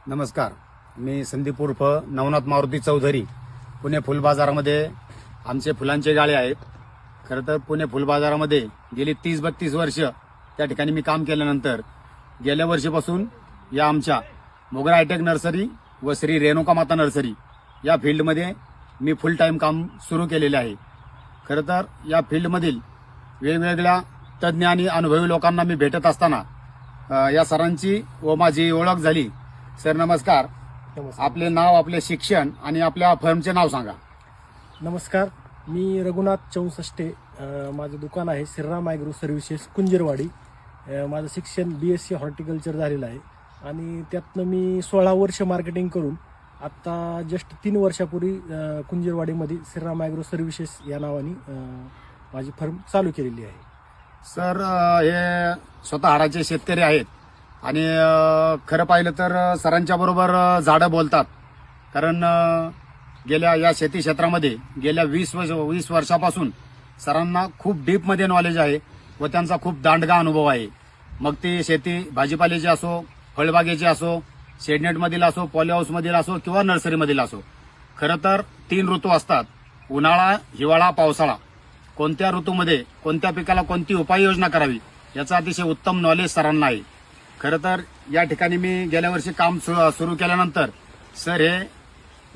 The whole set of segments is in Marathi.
नमस्कार, मी संदीप उर्फ नवनाथ मारुती चौधरी. पुणे फुल बाजारामध्ये आमचे फुलांचे गाळे आहेत. खरं तर पुणे फुल बाजारामध्ये गेली 30-32 वर्ष त्या ठिकाणी मी काम केल्यानंतर गेल्या वर्षीपासून या आमच्या मोगरा हायटेक नर्सरी व श्री रेणुका माता नर्सरी या फील्डमध्ये मी फुल टाईम काम सुरू केलेले आहे. खरं तर या फील्डमधील वेगवेगळ्या तज्ज्ञ आणि अनुभवी लोकांना मी भेटत असताना या सरांची व माझी ओळख झाली. सर नमस्कार. आपले नाव, आपले शिक्षण आणि आपल्या फर्मचे नाव सांगा. नमस्कार, मी रघुनाथ चौसष्टे. माझं दुकान आहे श्रीराम ॲग्रो सर्व्हिसेस कुंजरवाडी. माझं शिक्षण BSc हॉर्टिकल्चर झालेलं आहे आणि त्यातनं मी 16 वर्ष मार्केटिंग करून आत्ता जस्ट 3 वर्षापूर्वी कुंजरवाडीमध्ये श्रीराम ॲग्रो सर्व्हिसेस या नावाने माझी फर्म चालू केलेली आहे. सर हे स्वतः हाडाचे शेतकरी आहेत आणि खरं पाहिलं तर सरांच्या बरोबर झाडं बोलतात. कारण गेल्या या शेती क्षेत्रामध्ये गेल्या 20 वर्षापासून सरांना खूप डीपमध्ये नॉलेज आहे व त्यांचा खूप दांडगा अनुभव आहे. मग ती शेती भाजीपाल्याची असो, फळबागेची असो, शेडनेटमधील असो, पॉलीहाऊसमधील असो किंवा नर्सरीमधील असो. खरं तर 3 ऋतू असतात: उन्हाळा, हिवाळा, पावसाळा. कोणत्या ऋतूमध्ये कोणत्या पिकाला कोणती उपाययोजना करावी याचं अतिशय उत्तम नॉलेज सरांना आहे. खरं तर या ठिकाणी मी गेल्या वर्षी काम सुरू केल्यानंतर सर हे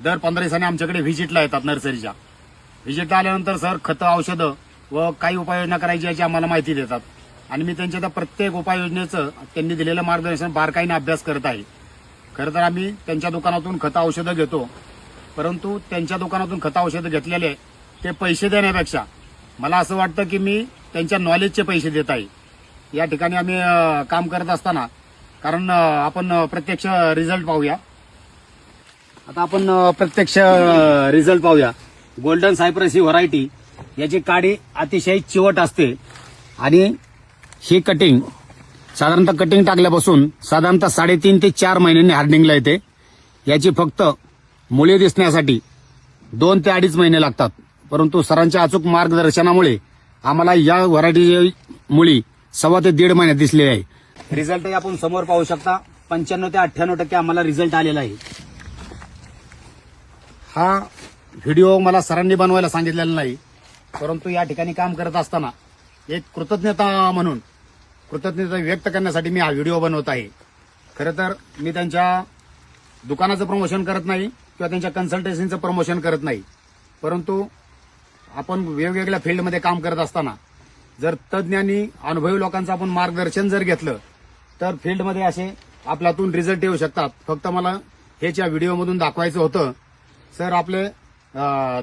दर 15 दिवसांनी आमच्याकडे व्हिजिटला येतात. नर्सरीच्या व्हिजिटला आल्यानंतर सर खतं, औषधं व काही उपाययोजना करायची याची आम्हाला माहिती देतात आणि मी त्यांच्या त्या प्रत्येक उपाययोजनेचं त्यांनी दिलेलं मार्गदर्शन बारकाईने अभ्यास करत आहे. खरं तर आम्ही त्यांच्या दुकानातून खतं औषधं घेतो, परंतु त्यांच्या दुकानातून खतं औषधं घेतलेले ते पैसे देण्यापेक्षा मला असं वाटतं की मी त्यांच्या नॉलेजचे पैसे देत आहे. या ठिकाणी आम्ही काम करत असताना कारण आपण प्रत्यक्ष रिझल्ट पाहूया. आता आपण प्रत्यक्ष रिझल्ट पाहूया. गोल्डन सायप्रस ही व्हरायटी, याची काडी अतिशय चिवट असते आणि ही कटिंग साधारणतः कटिंग टाकल्यापासून साधारणतः 3.5 ते 4 महिन्यांनी हार्डनिंगला येते. याची फक्त मुळे दिसण्यासाठी 2 ते 2.5 महिने लागतात. परंतु सरांच्या अचूक मार्गदर्शनामुळे आम्हाला या व्हरायटीची मुळी 1.25 ते 1.5 महिन्यात दिसलेली आहे. रिझल्टही आपण समोर पाहू शकता. 95 ते 98% आम्हाला रिझल्ट आलेला आहे. हा व्हिडिओ मला सरांनी बनवायला सांगितलेला नाही, परंतु या ठिकाणी काम करत असताना एक कृतज्ञता म्हणून कृतज्ञता व्यक्त करण्यासाठी मी हा व्हिडिओ बनवत आहे. खरं तर मी त्यांच्या दुकानाचं प्रमोशन करत नाही किंवा त्यांच्या कन्सल्टन्सीचं प्रमोशन करत नाही, परंतु आपण वेगवेगळ्या फील्डमध्ये काम करत असताना जर तज्ज्ञ आणि अनुभवी लोकांचं आपण मार्गदर्शन जर घेतलं तर फील्डमध्ये असे आपल्यातून रिझल्ट येऊ शकतात. फक्त मला हेच या व्हिडिओमधून दाखवायचं होतं. सर आपले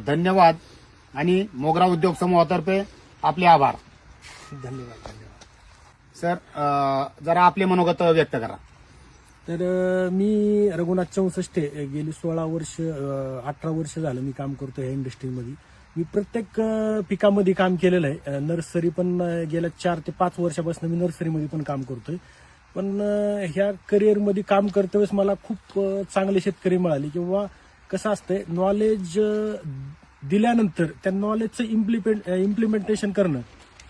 धन्यवाद आणि मोगरा उद्योग समूहातर्फे आपले आभार. धन्यवाद. सर जरा आपले मनोगत व्यक्त करा. तर मी रघुनाथ चौसष्टे. गेली 16 वर्ष 18 वर्ष झालं मी काम करतो या इंडस्ट्रीमध्ये. मी प्रत्येक पिकामध्ये काम केलेलं आहे. नर्सरी पण गेल्या 4 ते 5 वर्षापासून मी नर्सरीमध्ये पण काम करतोय. पण ह्या करिअरमध्ये काम करते वेळेस मला खूप चांगले शेतकरी मिळाले. किंवा कसं असतंय, नॉलेज दिल्यानंतर त्या नॉलेजचं इम्प्लिमेंटेशन करणं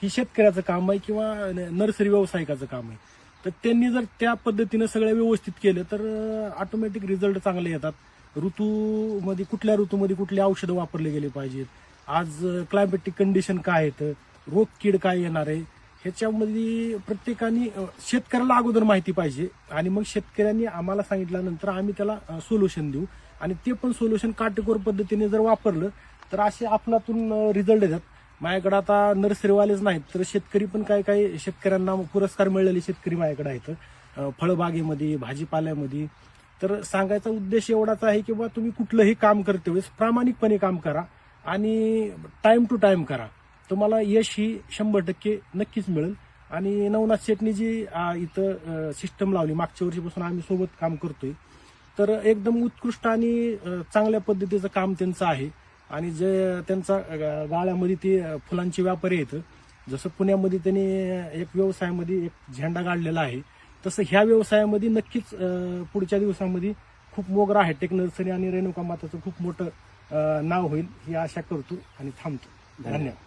ही शेतकऱ्याचं काम आहे किंवा नर्सरी व्यावसायिकाचं काम आहे. तर त्यांनी जर त्या पद्धतीनं सगळं व्यवस्थित केलं तर ऑटोमॅटिक रिझल्ट चांगले येतात. ऋतूमध्ये कुठल्या ऋतूमध्ये कुठली औषधं वापरले गेले पाहिजेत, आज क्लायमॅटिक कंडिशन काय आहेत, रोग कीड काय येणार आहे, ह्याच्यामध्ये प्रत्येकाने शेतकऱ्याला अगोदर माहिती पाहिजे आणि मग शेतकऱ्यांनी आम्हाला सांगितल्यानंतर आम्ही त्याला सोल्युशन देऊ आणि ते पण सोल्युशन काटेकोर पद्धतीने जर वापरलं तर असे आपल्यातून रिझल्ट येतात. माझ्याकडे आता नर्सरीवालेच नाहीत तर शेतकरी पण काही शेतकऱ्यांना पुरस्कार मिळालेले शेतकरी माझ्याकडे आहेत, फळबागेमध्ये, भाजीपाल्यामध्ये. तर सांगायचा उद्देश एवढाच आहे की बा तुम्ही कुठलंही काम करते वेळेस प्रामाणिकपणे काम करा आणि टाइम टू टाइम करा. तुम्हाला यश ही 100% नक्कीच मिळेल. आणि नवनाथ शेटनी जी इथं सिस्टम लावली, मागच्या वर्षीपासून आम्ही सोबत काम करतोय, तर एकदम उत्कृष्ट आणि चांगल्या पद्धतीचं काम त्यांचं आहे. आणि जे त्यांचा गाळ्यामध्ये ते फुलांचे व्यापारी आहेत, जसं पुण्यामध्ये त्यांनी एक व्यवसायामध्ये एक झेंडा काढलेला आहे, तसं ह्या व्यवसायामध्ये नक्कीच पुढच्या दिवसामध्ये खूप मोगरा हायटेक नर्सरी आणि रेणुका माताचं खूप मोठं नाव होईल ही आशा करतो आणि थांबतो. धन्यवाद.